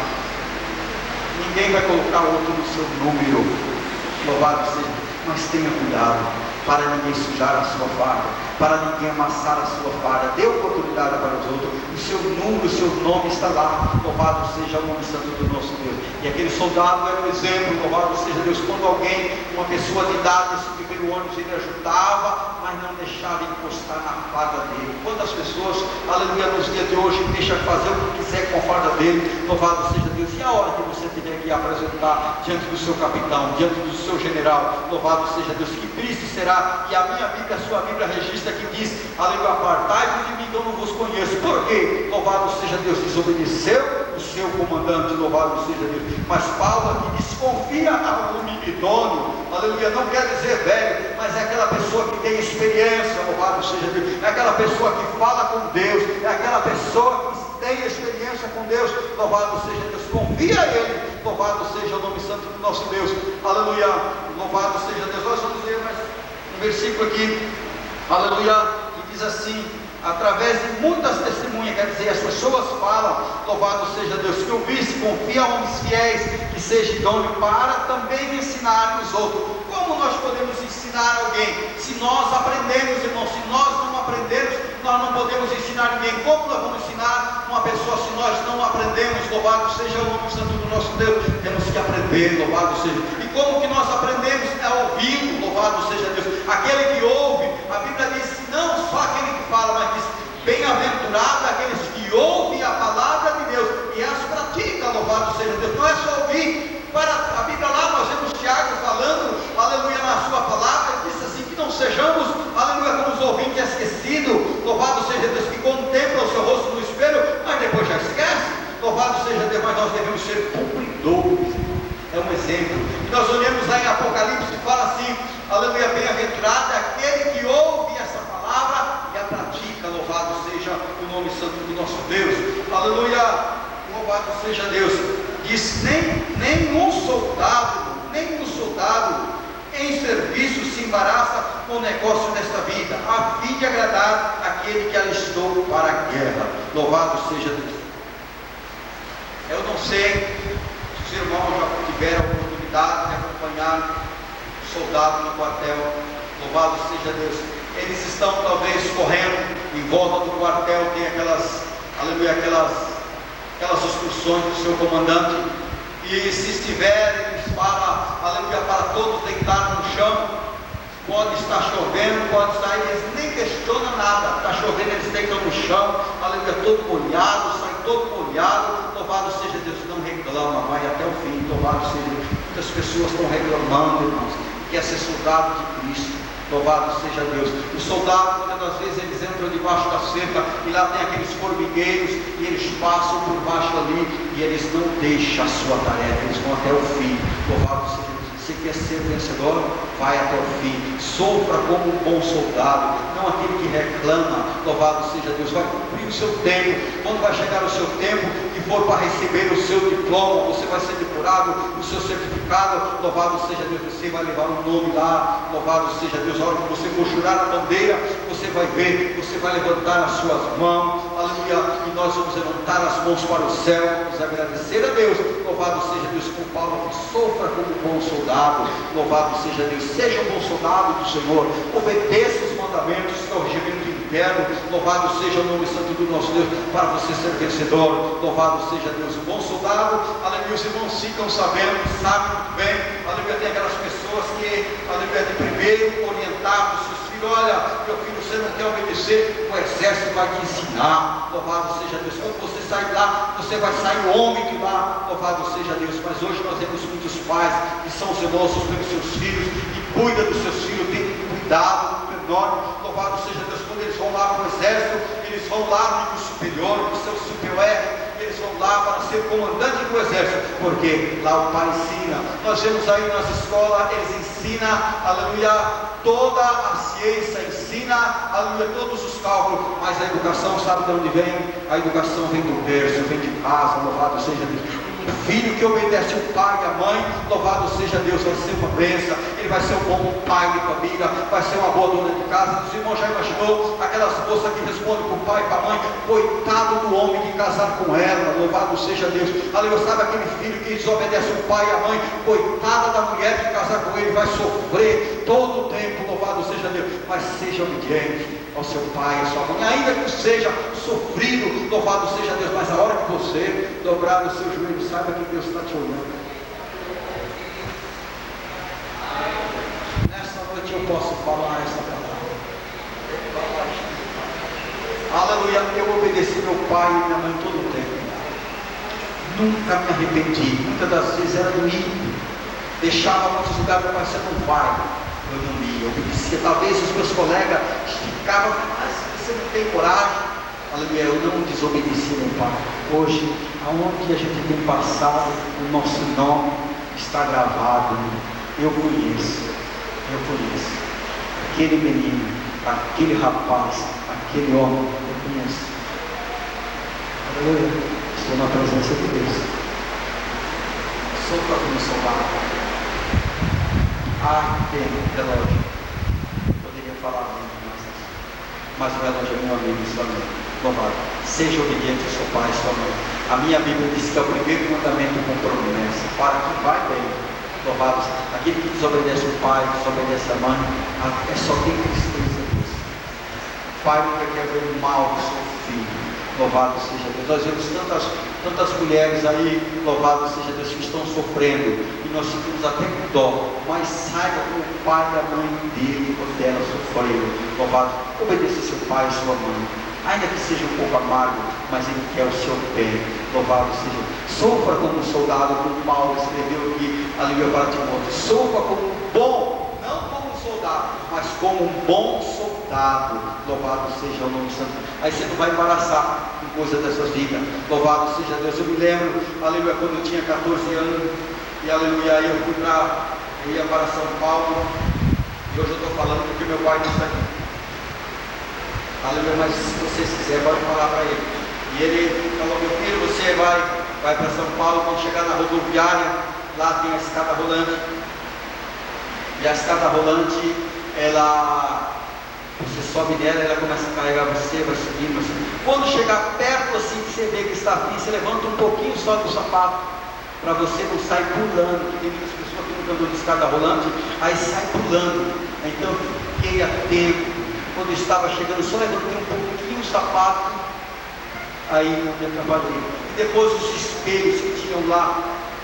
Ninguém vai colocar outro no seu número. Louvado seja. Mas tenha cuidado. para ninguém sujar a sua farda, para ninguém amassar a sua farda. Dê oportunidade para os outros. O seu número, o seu nome está lá. Louvado seja o nome santo do nosso Deus. E aquele soldado era um exemplo. Louvado seja Deus. Quando alguém, uma pessoa de idade, subir no ônibus, ele ajudava, mas não deixava encostar na farda dele. Quantas pessoas, aleluia, nos dias de hoje, deixam fazer o que quiser com a farda dele. Louvado seja Deus. E a hora que você tiver que apresentar diante do seu capitão, diante do seu general, louvado seja Deus. Que triste será. E a minha Bíblia, a sua Bíblia registra que diz, aleluia, apartai-vos de mim que eu não vos conheço. Por quê? Louvado seja Deus. Desobedeceu o seu comandante, louvado seja Deus. Mas Paulo aqui desconfia a um idôneo, aleluia, não quer dizer velho, mas é aquela pessoa que tem experiência, louvado seja Deus. É aquela pessoa que fala com Deus, é aquela pessoa que tem experiência com Deus, louvado seja Deus. Confia a Ele, louvado seja o nome santo do nosso Deus, aleluia, louvado seja Deus. Nós vamos ler mais um versículo aqui, aleluia, que diz assim: através de muitas testemunhas, quer dizer, as pessoas falam, louvado seja Deus, que ouvisse, confia a homens fiéis, que seja idôneo para também ensinar os outros. Como nós podemos ensinar alguém? Se nós aprendemos, irmão, se nós não aprendemos, nós não podemos ensinar ninguém. Como nós vamos ensinar uma pessoa se nós não aprendemos? Louvado seja o nome santo do nosso Deus. Temos que aprender, louvado seja. E como que nós aprendemos? É ouvindo, louvado seja Deus. Aquele que ouve, a Bíblia diz, não só aquele que fala, mas diz, bem-aventurado aqueles que ouvem a palavra de Deus e as praticam, louvado seja Deus. Não é só ouvir. Para a Bíblia lá, nós vemos Tiago falando, aleluia, na sua palavra, ele disse assim, que não sejamos, aleluia, como os ouvintes esquecidos, louvado seja Deus, que contemplam o seu rosto no espelho, mas depois já esquece, louvado seja Deus, mas nós devemos ser cumpridores. É um exemplo. E nós olhamos lá em Apocalipse e fala assim, aleluia, bem-aventurado é aquele que ouve essa palavra e a pratica, louvado seja o nome santo do nosso Deus, aleluia, louvado seja Deus. Diz, nenhum soldado em serviço se embaraça com o negócio desta vida, a fim de agradar aquele que alistou para a guerra, louvado seja Deus. Eu não sei se os irmãos já tiveram a oportunidade de acompanhar soldado no quartel, louvado seja Deus. Eles estão talvez correndo em volta do quartel, tem aquelas, aleluia, aquelas instruções do seu comandante, e se estiverem, eles falam, aleluia, para todos deitar no chão, pode estar chovendo, pode estar, eles nem questionam nada, está chovendo, eles deitam no chão, aleluia, todo molhado, sai todo molhado, louvado seja Deus, não reclama, vai até o fim, louvado seja Deus. Muitas pessoas estão reclamando, irmãos, quer ser soldado de Cristo. Louvado seja Deus. Os soldados, muitas das vezes, eles entram debaixo da cerca e lá tem aqueles formigueiros e eles passam por baixo ali e eles não deixam a sua tarefa, eles vão até o fim. Louvado seja Deus. Você quer ser vencedor? Vai até o fim. Sofra como um bom soldado, não aquele que reclama. Louvado seja Deus. Vai cumprir o seu tempo. Quando vai chegar o seu tempo e for para receber o seu diploma, você vai ser depurado, o seu certificado. Louvado seja Deus. Você vai levar um nome lá. Louvado seja Deus. A hora que você for jurar a bandeira, você vai ver, você vai levantar as suas mãos. Aleluia. E nós vamos levantar as mãos para o céu. Vamos agradecer a Deus. Louvado seja Deus. Com Paulo, que sofra como um bom soldado. Louvado seja Deus. Seja um bom soldado do Senhor. Obedeça os mandamentos do regimento interno. Louvado seja o nome santo do nosso Deus, para você ser vencedor. Louvado seja Deus. Um bom soldado, aleluia, os irmãos ficam sabendo, sabem muito bem, aleluia, tem aquelas pessoas que, aleluia, de primeiro orientar os seus filhos, olha, meu filho, você não quer obedecer, o exército vai te ensinar. Louvado seja Deus. Quando você sair lá, você vai sair homem de lá. Louvado seja Deus. Mas hoje nós temos muitos pais que são zelosos pelos seus filhos e cuidam dos seus filhos, tem cuidado enorme. Louvado seja Deus. Quando eles vão lá para o exército, eles vão lá no nível superior, no seu superior, eles vão lá para ser comandante do exército, porque lá o pai ensina. Nós vemos aí nas escolas, eles ensinam, aleluia, toda a ciência, ensina, aleluia, todos os cálculos, mas a educação, sabe de onde vem? A educação vem do berço, vem de casa. Louvado seja Deus. O filho que obedece o pai e a mãe, louvado seja Deus, vai ser uma bênção, ele vai ser um bom pai de família, vai ser uma boa dona de casa. Os irmãos já imaginou aquelas moças que respondem para o pai e para a mãe, coitado do homem que casar com ela, louvado seja Deus. Aleluia, sabe aquele filho que desobedece o pai e a mãe, coitada da mulher que casar com ele, vai sofrer todo o tempo, louvado seja mas seja obediente ao seu pai, à sua mãe, ainda que seja sofrido, louvado seja Deus, mas a hora que você dobrar o seu joelho, saiba que Deus está te olhando. Nessa noite eu posso falar essa palavra. Aleluia, eu obedeci meu pai e minha mãe todo o tempo. Nunca me arrependi, muitas das vezes era doído. Deixava muitos lugares, meu pai, você não vai. Eu não ia, eu obedecia. Talvez os meus colegas ficavam, mas você não tem coragem. Aleluia, eu não desobedeci meu pai. Hoje, aonde a gente tem passado, o nosso nome está gravado. Eu conheço. Aquele menino, aquele rapaz, aquele homem, eu conheço. Aleluia, estou na presença de Deus. Sopra como soldado. Tem relógio. Poderia falar muito, mas o relógio é meu amigo e sua mãe. Louvado. Seja obediente ao seu pai e sua mãe. A minha Bíblia diz que é o primeiro mandamento com promessa. Para que vai bem. Louvado. Aquele que desobedece o pai, desobedece a mãe, é só tem tristeza disso. O pai nunca quer ver o mal do seu filho. Louvado seja Deus. Nós vemos tantas mulheres aí, louvado seja Deus, que estão sofrendo, e nós ficamos até com dó, mas saiba que o pai e a mãe dele ou dela sofreram. Louvado, obedeça seu pai e sua mãe, ainda que seja um pouco amargo, mas ele quer o seu bem. Louvado seja Deus. Sofra como um soldado, como Paulo escreveu aqui, aleluia, para Timóteo. Sofra como um bom, não como um soldado, mas como um bom soldado. Louvado seja o nome santo. Aí você não vai embaraçar com coisa dessas vidas. Louvado seja Deus. Eu me lembro, aleluia, quando eu tinha 14 anos, e aleluia, eu ia para São Paulo, e hoje eu estou falando porque meu pai não está aqui. Aleluia, mas se vocês quiserem, pode falar para ele. E ele falou: meu filho, você vai para São Paulo, quando chegar na rodoviária, lá tem a escada rolante. E a escada rolante, você sobe nela, ela começa a carregar você, vai subindo, assim. Quando chegar perto assim, que você vê que está fim, você levanta um pouquinho só do sapato, para você não sair pulando, porque tem muitas pessoas que nunca andam de escada rolante, aí sai pulando. Então eu fiquei atento, quando eu estava chegando, só levantei um pouquinho o sapato, aí não me atrapalhei. E depois os espelhos que tinham lá,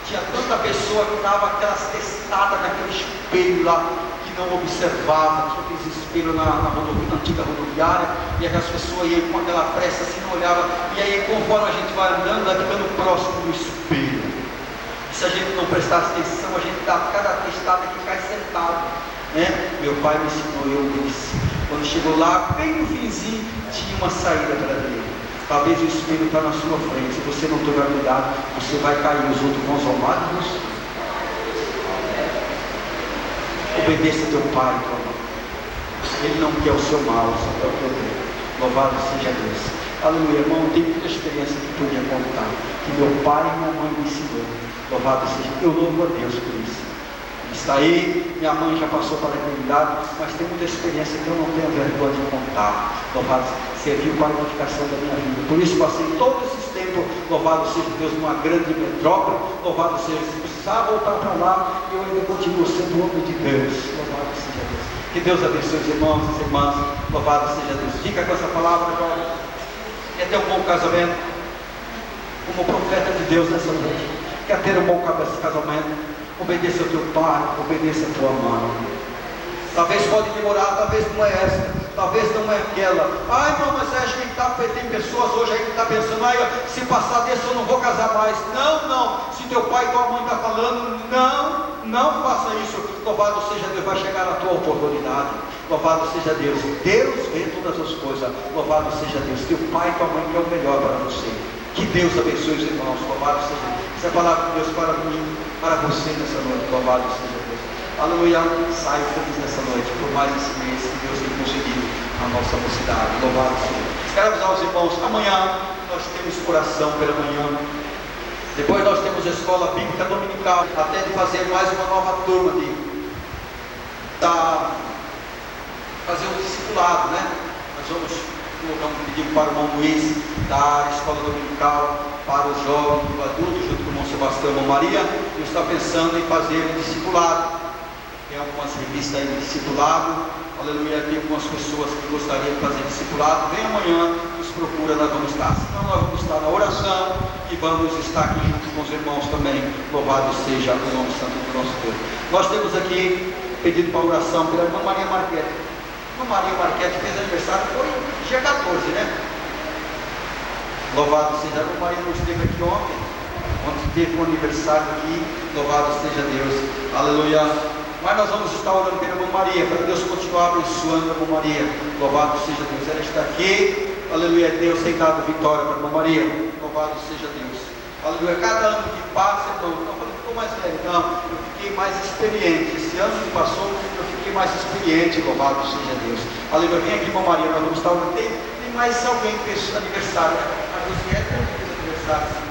tinha tanta pessoa que dava aquelas testadas naquele espelho lá, não observava, tinha aqueles espelhos na antiga rodoviária, e aquelas pessoas iam com aquela pressa assim, não olhava, e aí conforme a gente vai andando, vai ficando próximo do espelho. E se a gente não prestasse atenção, a gente dá cada testada que cai sentado, né? Meu pai me ensinou, eu disse, quando chegou lá, bem no finzinho, tinha uma saída para dele. Talvez o espelho está na sua frente, se você não tomar cuidado, você vai cair, os outros vão zombar de você. Obedeça teu pai e tua mãe. Ele não quer o seu mal, só quer o teu bem. Louvado seja Deus. Aleluia, irmão, tem muita experiência que podia contar, que meu pai e minha mãe me ensinou. Louvado seja Deus. Eu louvo a Deus por isso. Está aí, minha mãe já passou para a eternidade, mas tem muita experiência que eu não tenho vergonha de contar. Louvado serviu para a edificação da minha vida. Por isso passei todos esses tempos, louvado seja Deus, numa grande metrópole. Louvado seja, se precisar voltar para lá, eu ainda continuo sendo homem de Deus. Louvado seja Deus. Que Deus abençoe os irmãos e as irmãs. Louvado seja Deus. Fica com essa palavra agora. Quer ter um bom casamento? Como profeta de Deus nessa noite. Quer ter um bom casamento? Obedeça ao teu pai, obedeça a tua mãe. Talvez pode demorar, talvez não é essa, talvez não é aquela. Ai, não, mas acho que tem pessoas hoje aí que estão pensando: ai, se passar desse eu não vou casar mais. Não, se teu pai e tua mãe estão falando, não faça isso. Louvado seja Deus, vai chegar a tua oportunidade. Louvado seja Deus. Deus vê todas as coisas. Louvado seja Deus. Teu pai e tua mãe quer o melhor para você. Que Deus abençoe os irmãos. Louvado seja Deus. Essa é a palavra de Deus para mim, para você nessa noite. Louvado seja Deus. Aleluia. Saio feliz nessa noite por mais esse mês que Deus tem concedido à nossa mocidade. Louvado seja Deus. Quero avisar os irmãos, amanhã nós temos oração pela manhã. Depois nós temos a escola bíblica dominical, até de fazer mais uma nova turma fazer um discipulado, né? Nós vamos pedir para o irmão Luiz da escola dominical para os jovens e o adulto, junto com o irmão Sebastião e a irmã Maria. Eu estou pensando em fazer um discipulado. Tem algumas revistas aí de discipulado, aleluia, tem algumas as pessoas que gostariam de fazer discipulado, vem amanhã, nos procura, nós vamos estar. Senão nós vamos estar na oração e vamos estar aqui junto com os irmãos também. Louvado seja o nome santo do nosso Deus. Nós temos aqui pedido para oração pela irmã Maria Marquete. A irmã Maria Marquete fez aniversário, foi dia 14, né? Louvado seja, a irmã Maria não esteve aqui ontem teve um aniversário aqui, louvado seja Deus, aleluia. Mas nós vamos estar orando pela irmã Maria, para Deus continuar abençoando a irmã Maria, louvado seja Deus. Ela está aqui, aleluia, Deus tem dado vitória para a irmã Maria, louvado seja Deus, aleluia. Cada ano que passa, irmão, não falei que ficou mais velho, não, eu fiquei mais experiente. Esse ano que passou, eu fiquei mais experiente, louvado seja Deus, aleluia. Vem aqui, irmã Maria, nós vamos estar orando. Tem mais alguém que fez aniversário, né? A Josiette não fez aniversário.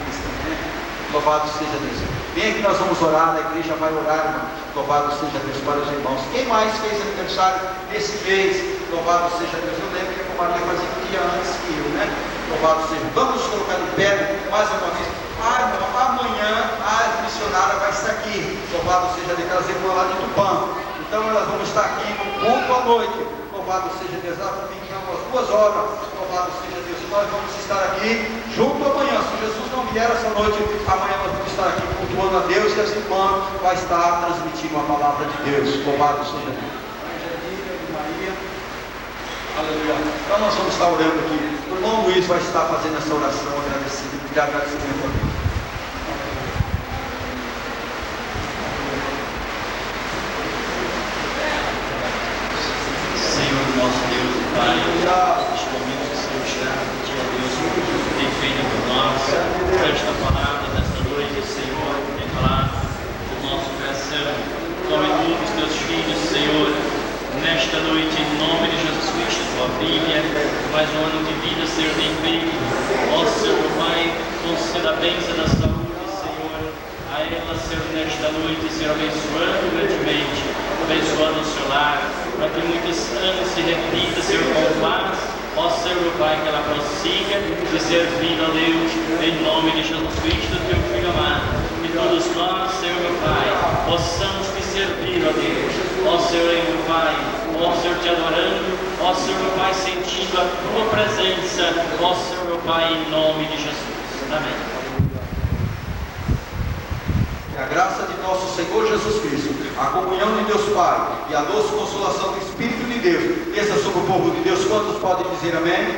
Louvado seja Deus. Vem aqui, nós vamos orar, a igreja vai orar, irmão. Louvado seja Deus para os irmãos. Quem mais fez aniversário nesse mês? Louvado seja Deus. Eu lembro que a Maria fazia um dia antes que eu, né? Louvado seja. Vamos nos colocar de pé mais uma vez. Irmão, amanhã a missionária vai estar aqui. Louvado seja Deus, aquelas irmãs lá de Tupã. Então elas vão estar aqui no culto à noite. Louvado seja Deus. Ela fica umas 2 horas. Louvado seja Deus. Nós vamos estar aqui junto amanhã. Se Jesus não vier essa noite, amanhã nós vamos estar aqui cultuando a Deus e as irmãs vai estar transmitindo a palavra de Deus. Louvado seja Deus. Maria, aleluia. Então nós vamos estar orando aqui. O irmão Luiz vai estar fazendo essa oração de agradecimento a Deus. Senhor, nosso Deus e Pai, neste momento que o Senhor está, pedir a Deus que tem feito por nós, por esta palavra desta noite, Senhor, tem falado do nosso coração. Tome todos os teus filhos, Senhor, nesta noite, em nome de Jesus Cristo, tua filha, mais um ano de vida, Senhor, tem feito. Ó Senhor, Pai, conceda a bênção da saúde, Senhor, a ela, Senhor, nesta noite, Senhor, abençoando grandemente, abençoando o seu lar, para que muitos anos se repita, Senhor, com paz. Ó Senhor, Pai, que ela prossiga de servir a Deus, em nome de Jesus Cristo, teu Filho amado. E todos nós, Senhor, meu Pai, possamos te servir a Deus. Ó Senhor, meu Pai, ó Senhor, te adorando, ó Senhor, meu Pai, sentindo a tua presença, ó Senhor, meu Pai, em nome de Jesus. Amém. A graça de nosso Senhor Jesus Cristo, a comunhão de Deus Pai e a doce consolação do Espírito de Deus desça sobre o povo de Deus. Quantos podem dizer amém?